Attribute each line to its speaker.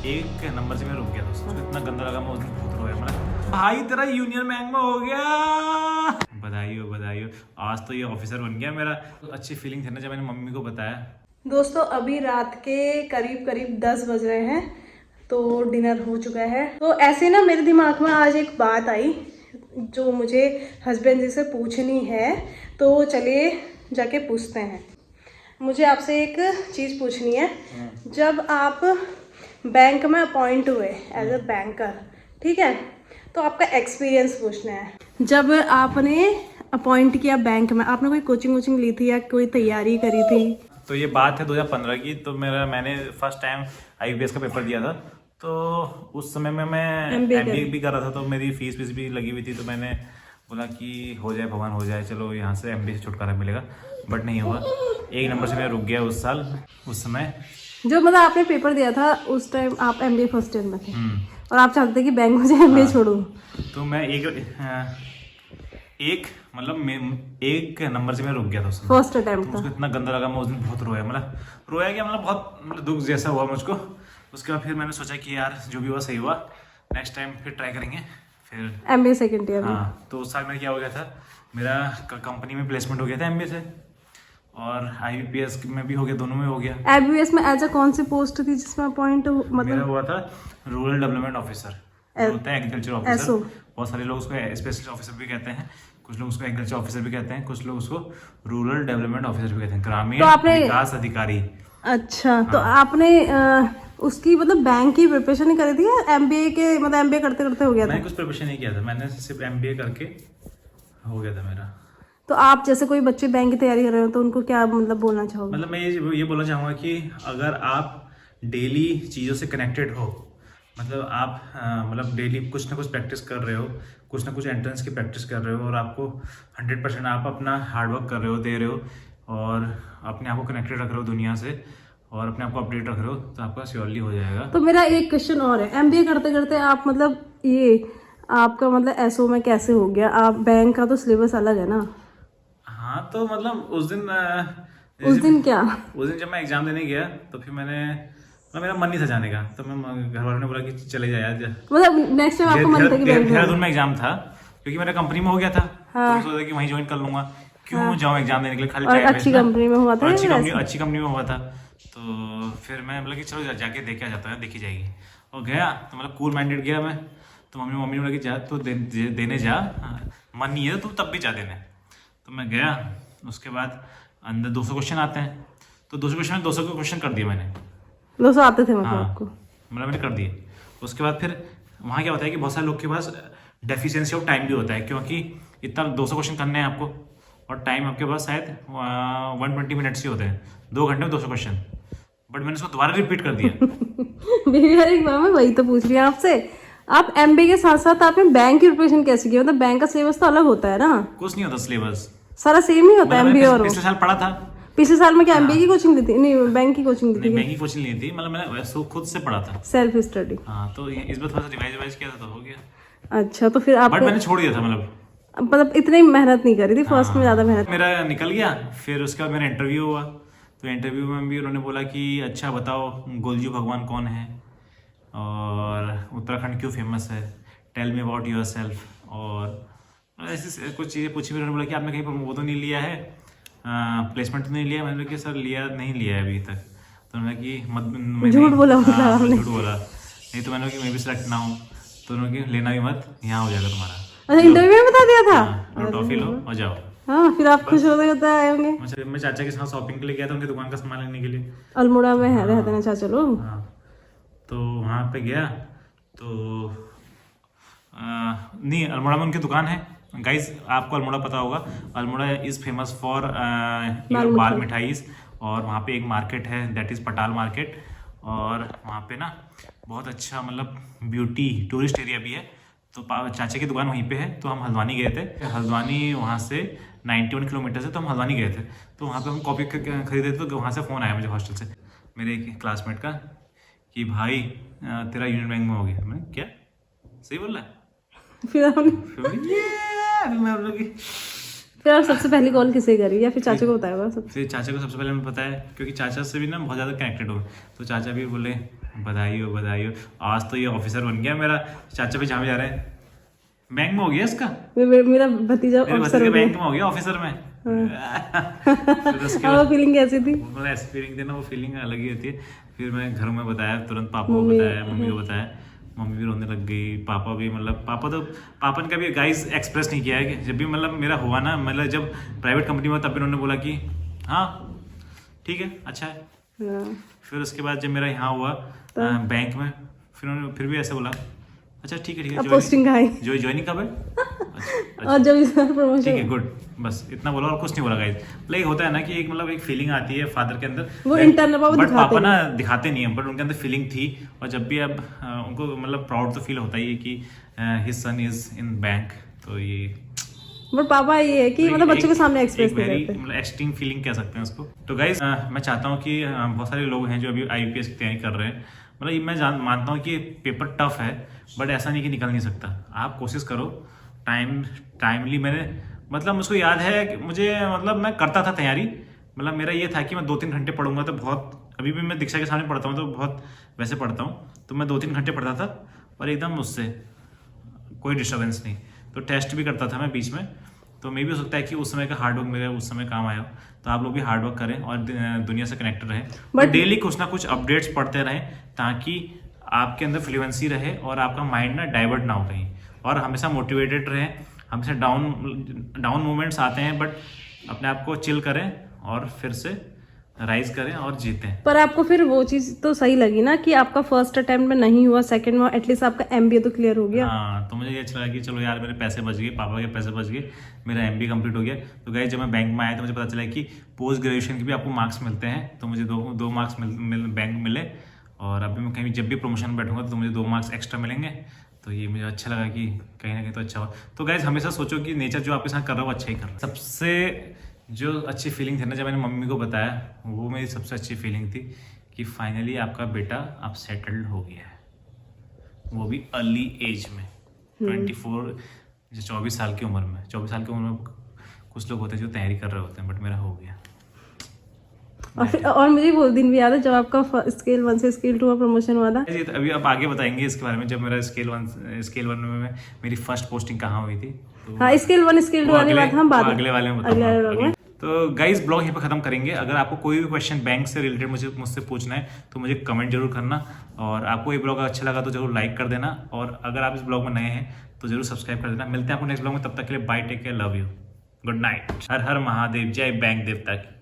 Speaker 1: एक नंबर से मैं रुक गया था, उसको इतना गंदा लगा, मैं उस दिन बहुत रोया। मतलब भाई तेरा यूनियन बैंक में हो गया, बधाई हो बधाई हो, आज तो ये ऑफिसर बन गया मेरा। तो अच्छी फीलिंग थी ना जब मैंने मम्मी को बताया।
Speaker 2: दोस्तों अभी रात के करीब 10 बज रहे हैं, तो डिनर हो चुका है। तो ऐसे ना मेरे दिमाग में आज एक बात आई जो मुझे हस्बैंड जी से पूछनी है, तो चलिए जाके पूछते हैं। मुझे आपसे एक चीज़ पूछनी है। जब आप बैंक में अपॉइंट हुए एज अ बैंकर, ठीक है, तो आपका एक्सपीरियंस पूछना है। जब आपने अपॉइंट किया बैंक में, आपने कोई कोचिंग ली थी या कोई तैयारी करी थी?
Speaker 1: तो ये बात है 2015 की। तो मैंने फर्स्ट टाइम IBPS का पेपर दिया था। तो उस समय में मैं MBA भी कर रहा था, तो मेरी फीस भी लगी हुई थी। तो मैंने बोला कि हो जाए भगवान, हो जाए, चलो यहाँ से MBA से छुटकारा मिलेगा। बट नहीं हुआ, एक नंबर से मैं रुक गया उस साल। उस समय
Speaker 2: जो मतलब आपने पेपर दिया था उस टाइम आप MBA फर्स्ट ईयर में थे और आप चाहते कि बैंक में से MBA छोड़ो।
Speaker 1: तो मैं एक नंबर से मैं रुक गया था उस समय।
Speaker 2: फर्स्ट अटेम्प्ट
Speaker 1: तो
Speaker 2: था।
Speaker 1: उसको इतना गंदा लगा, मैं उस दिन बहुत रोया। मतलब रोया क्या, मतलब बहुत दुख जैसा हुआ मुझको। उसके बाद फिर मैंने सोचा कि यार जो भी हुआ सही हुआ, नेक्स्ट टाइम फिर ट्राई करेंगे। फिर
Speaker 2: MBA सेकंड ईयर में।
Speaker 1: हाँ, तो उस साल में क्या हो गया था, मेरा कंपनी में प्लेसमेंट हो गया था MBA से, और IBPS में भी हो गया, दोनों में हो गया।
Speaker 2: IBPS में एज अ कौन सी पोस्ट थी जिसमें अपॉइंट
Speaker 1: मेरा
Speaker 2: मतलब?
Speaker 1: हुआ था रूरल डेवलपमेंट ऑफिसर, होता है एग्रीकल्चर ऑफिसर। बहुत सारे लोग उसको स्पेशल ऑफिसर भी कहते हैं, कुछ लोग उसको एग्रीकल्चर ऑफिसर भी कहते हैं, कुछ लोग उसको रूरल डेवलपमेंट ऑफिसर भी कहते हैं, ग्रामीण विकास अधिकारी।
Speaker 2: अच्छा, तो आपने उसकी मतलब बैंक की प्रिपरेशन ही करी थी या MBA के मतलब MBA करते करते हो गया था?
Speaker 1: मैंने कुछ प्रिपरेशन नहीं किया था, मैंने सिर्फ MBA करके हो गया था मेरा।
Speaker 2: तो आप जैसे कोई बच्चे बैंक की तैयारी कर रहे हो तो उनको क्या मतलब बोलना चाहोगे?
Speaker 1: मतलब मैं ये बोलना चाहूँगा कि अगर आप डेली चीज़ों से कनेक्टेड हो, मतलब आप मतलब डेली कुछ ना कुछ प्रैक्टिस कर रहे हो, कुछ ना कुछ एंट्रेंस की प्रैक्टिस कर रहे हो, और आपको 100% आप अपना हार्डवर्क कर रहे हो, दे रहे हो, और अपने आप को कनेक्टेड रख रहे हो दुनिया से, और अपने आप को अपडेट रख रहे हो, तो आपका श्योरली हो जाएगा।
Speaker 2: तो मेरा एक क्वेश्चन और है, MBA करते करते आप मतलब ये आपका मतलब SO में कैसे हो गया? आप बैंक का तो सिलेबस अलग है ना?
Speaker 1: हाँ, तो मतलब उस दिन
Speaker 2: क्या?
Speaker 1: उस दिन जब मैं एग्जाम देने गया, तो फिर मेरा मन नहीं था जाने का। तो मैं घर वालों ने बोला कि चले जा यार,
Speaker 2: मतलब नेक्स्ट टाइम आपको मन था कि बैंक में?
Speaker 1: देहरादून में एग्जाम था, क्योंकि मेरा कंपनी में हो गया था। तो मैं सोचा कि वहीं ज्वाइन कर लूंगा, क्यों जाऊँ एग्जाम देने के लिए खाली।
Speaker 2: और अच्छी कंपनी में हुआ था?
Speaker 1: अच्छी कंपनी में हुआ था। तो फिर मैं बोला कि चलो जाके देख के आ जाता है, देखी जाएगी। और गया, तो मतलब कूल माइंडेड गया मैं। तो मम्मी ने बोला कि जा तो देने जा, मन नहीं है तो तब भी जा देने। तो मैं गया, उसके बाद अंदर 200 क्वेश्चन आते हैं, तो 200 क्वेश्चन में 200 क्वेश्चन कर दिए मैंने।
Speaker 2: 200 आते थे मतलब
Speaker 1: हाँ,
Speaker 2: आपको?
Speaker 1: मतलब मैंने कर दिए। उसके बाद फिर वहाँ क्या होता है कि बहुत सारे लोग के पास डेफिशिएंसी ऑफ टाइम भी होता है, क्योंकि इतना 200 क्वेश्चन करने हैं आपको, और टाइम आपके पास शायद 120 मिनट्स ही होते हैं, 2 घंटे में 200 क्वेश्चन। बट मैंने उसको दोबारा रिपीट कर दिया।
Speaker 2: एक बार मैं वही तो पूछ रही हूँ आपसे, आप MBA के साथ साथ आपने बैंक की प्रिपरेशन कैसे की? मतलब बैंक का सिलेबस तो अलग होता है ना?
Speaker 1: कुछ नहीं होता सिलेबस,
Speaker 2: सारा सेम ही होता है MBA और
Speaker 1: पिछले साल पढ़ा था।
Speaker 2: पिछले साल में क्या MBA की कोचिंग ली थी? नहीं, बैंक की कोचिंग ली थी।
Speaker 1: बैंक की कोचिंग ली थी, मतलब मैंने खुद से पढ़ा था,
Speaker 2: सेल्फ स्टडी।
Speaker 1: हाँ, तो इस बार थोड़ा सा रिवाइज किया था तो हो गया।
Speaker 2: अच्छा, तो फिर आप
Speaker 1: बट मैंने छोड़ दिया था,
Speaker 2: मतलब इतनी मेहनत नहीं करी थी फर्स्ट में, ज्यादा मेहनत
Speaker 1: मेरा निकल गया। फिर उसके बाद मेरा इंटरव्यू हुआ, तो इंटरव्यू में भी उन्होंने बोला कि अच्छा बताओ गोलजू भगवान कौन है, और उत्तराखंड क्यों फेमस है, tell me about yourself. और ऐसी कुछ चीज़ें पूछी। उन्होंने बोला कि आपने कहीं पर वो तो नहीं लिया है, प्लेसमेंट तो नहीं लिया। मैंने बोला कि सर नहीं लिया है अभी तक। तो उन्होंने कि
Speaker 2: झूठ बोला?
Speaker 1: झूठ बोला नहीं। तो मैंने कि मैं भी सिलेक्ट ना हूँ। तो उन्होंने कि लेना भी मत, यहाँ हो जाएगा तुम्हारा।
Speaker 2: अच्छा, इंटरव्यू में बता दिया था?
Speaker 1: टॉफी लो और जाओ।
Speaker 2: हाँ, फिर आप खुश होते आए होंगे।
Speaker 1: मैं चाचा के साथ शॉपिंग के लिए गया था, उनकी दुकान का सामान लेने के लिए।
Speaker 2: अल्मोड़ा में है रहते ना चाचा लोग?
Speaker 1: हाँ, तो वहाँ पे गया, तो नहीं, अल्मोड़ा में उनकी दुकान है। गाइस, आपको अल्मोड़ा पता होगा, अल्मोड़ा इज़ फेमस फॉर बाल मिठाईज, और वहाँ पे एक मार्केट है, दैट इज़ पटाल मार्केट। और वहाँ पे ना बहुत अच्छा मतलब ब्यूटी टूरिस्ट एरिया भी है। तो चाचा की दुकान वहीं पे है। तो हम हल्द्वानी गए थे, हल्द्वानी वहाँ से 91 किलोमीटर से, तो हम हल्द्वानी गए थे। तो वहाँ पे हम कॉपी खरीदे थे। तो वहाँ से फ़ोन आया मुझे हॉस्टल से, मेरे एक क्लासमेट का, कि भाई तेरा यूनियन बैंक में हो गया। मैंने क्या, सही बोल रहा है?
Speaker 2: फिर आप सबसे पहली कॉल किसे करी, या फिर चाचा को बताया?
Speaker 1: फिर चाचा को सबसे पहले मैं बताया, क्योंकि चाचा से भी ना बहुत ज़्यादा कनेक्टेड हो। तो चाचा भी बोले बधाई हो बधाई हो। आज तो ये ऑफिसर बन गया मेरा। चाचा भी जहाँ भी जा रहे हैं, बैंक में हो गया इसका,
Speaker 2: मेरा भतीजा
Speaker 1: मेरे
Speaker 2: ऑफिसर
Speaker 1: भतीजे
Speaker 2: हो गया।
Speaker 1: बैंक में हो गया ऑफिसर में। फिर उसके
Speaker 2: वो फीलिंग कैसी थी?
Speaker 1: मतलब ऐसी फीलिंग थी ना, वो फीलिंग अलग ही होती है। फिर मैं घर में बताया, तुरंत पापा को बताया, मम्मी को बताया, मम्मी भी रोने लग गई, पापा भी, मतलब पापा ने कभी गाइस एक्सप्रेस नहीं किया है कि जब भी मतलब मेरा हुआ ना, मतलब जब प्राइवेट कंपनी में तब भी उन्होंने बोला कि हाँ ठीक है अच्छा है।
Speaker 2: हाँ।
Speaker 1: फिर उसके बाद जब मेरा यहाँ हुआ बैंक में, फिर उन्होंने फिर भी ऐसे बोला अच्छा ठीक है
Speaker 2: अब पोस्टिंग कहाँ है?
Speaker 1: ज्वाइनिंग कब है? अच्छा,
Speaker 2: और जब इसका प्रमोशन,
Speaker 1: ठीक है गुड, बस इतना बोला और कुछ नहीं बोला गाइस। लाइक होता है ना कि एक मतलब एक फीलिंग आती है फादर के अंदर,
Speaker 2: वो इंटरनल
Speaker 1: बट पापा ना दिखाते नहीं है, बट उनके अंदर फीलिंग थी। और जब भी अब उनको मतलब प्राउड तो फील होता ही है कि his son is in bank. तो ये
Speaker 2: बट पापा ये है कि मतलब बच्चों के सामने एक्सप्रेस नहीं
Speaker 1: वेरी
Speaker 2: करते।
Speaker 1: मतलब एक्सट्रीम फीलिंग कह सकते हैं उसको। तो गाइस मैं चाहता हूँ कि बहुत सारे लोग हैं जो अभी IPS की तैयारी कर रहे हैं, मतलब ये मैं मानता हूँ कि पेपर टफ है, बट ऐसा नहीं कि निकल नहीं सकता। आप कोशिश करो टाइमली। मैंने मतलब मुझको याद है कि मुझे मतलब मैं करता था तैयारी, मतलब मेरा ये था कि मैं 2-3 घंटे पढ़ूंगा तो बहुत, अभी भी मैं दीक्षा के सामने पढ़ता हूँ तो बहुत वैसे पढ़ता हूँ, तो मैं 2-3 घंटे पढ़ता था और एकदम उससे कोई डिस्टर्बेंस नहीं। तो टेस्ट भी करता था मैं बीच में, तो मे भी हो सकता है कि उस समय का हार्डवर्क मेरे उस समय काम आया हो। तो आप लोग भी हार्डवर्क करें और दुनिया से कनेक्टेड रहें, बट डेली कुछ ना कुछ अपडेट्स पढ़ते रहें ताकि आपके अंदर फ्लुएंसी रहे और आपका माइंड ना डाइवर्ट ना हो कहीं, और हमेशा मोटिवेटेड रहें। हमेशा डाउन मोमेंट्स आते हैं, बट अपने आप को चिल करें और फिर से राइज करें और जीतें।
Speaker 2: पर आपको फिर वो चीज तो सही लगी ना कि आपका फर्स्ट अटेम्प्ट में नहीं हुआ, सेकंड में एटलीस्ट आपका MBA तो क्लियर हो गया।
Speaker 1: हाँ, तो मुझे ये अच्छा लगा कि चलो यार मेरे पैसे बच गए, पापा के पैसे बच गए, मेरा MBA कंप्लीट हो गया। तो गाइस जब मैं बैंक में आया तो मुझे पता चला कि पोस्ट ग्रेजुएशन के भी आपको मार्क्स मिलते हैं, तो मुझे दो मार्क्स बैंक मिले, और अभी मैं कहीं जब भी प्रमोशन में बैठूंगा तो मुझे 2 मार्क्स एक्स्ट्रा मिलेंगे। तो ये मुझे अच्छा लगा कि कहीं ना कहीं तो अच्छा हो। तो गाइस हमेशा सोचो कि नेचर जो आपके साथ कर रहा है वो अच्छा ही कर रहा है। सबसे जो अच्छी फीलिंग थी ना, जब मैंने मम्मी को बताया, वो मेरी सबसे अच्छी फीलिंग थी कि फाइनली आपका बेटा अब सेटल्ड हो गया है, वो भी अर्ली एज में, 24 साल की उम्र में। 24 साल की उम्र में कुछ लोग होते हैं जो तैयारी कर रहे होते हैं, बट मेरा हो गया।
Speaker 2: और मुझे वो दिन भी याद है जब आपका स्केल 1 से स्केल 2 प्रमोशन हुआ था।
Speaker 1: अभी आप आगे बताएंगे इसके बारे में, जब मेरा स्केल वन में मेरी फर्स्ट पोस्टिंग कहाँ हुई थी। तो
Speaker 2: हाँ, स्केल 1 स्केल 2 वाली बात हम बाद
Speaker 1: अगले वाले में बताऊंगा। तो गाइस ब्लॉग यहीं पे खत्म करेंगे। अगर आपको कोई भी क्वेश्चन बैंक से रिलेटेड मुझसे पूछना है तो मुझे कमेंट जरूर करना, और आपको ये ब्लॉग अच्छा लगा तो जरूर लाइक कर देना, और अगर आप इस ब्लॉग में नए हैं तो जरूर सब्सक्राइब कर देना। मिलते हैं आपको नेक्स्ट ब्लॉग में, तब तक के लिए bye, take care, love you, good night, Har Har Mahadev, जय बैंक देवता की।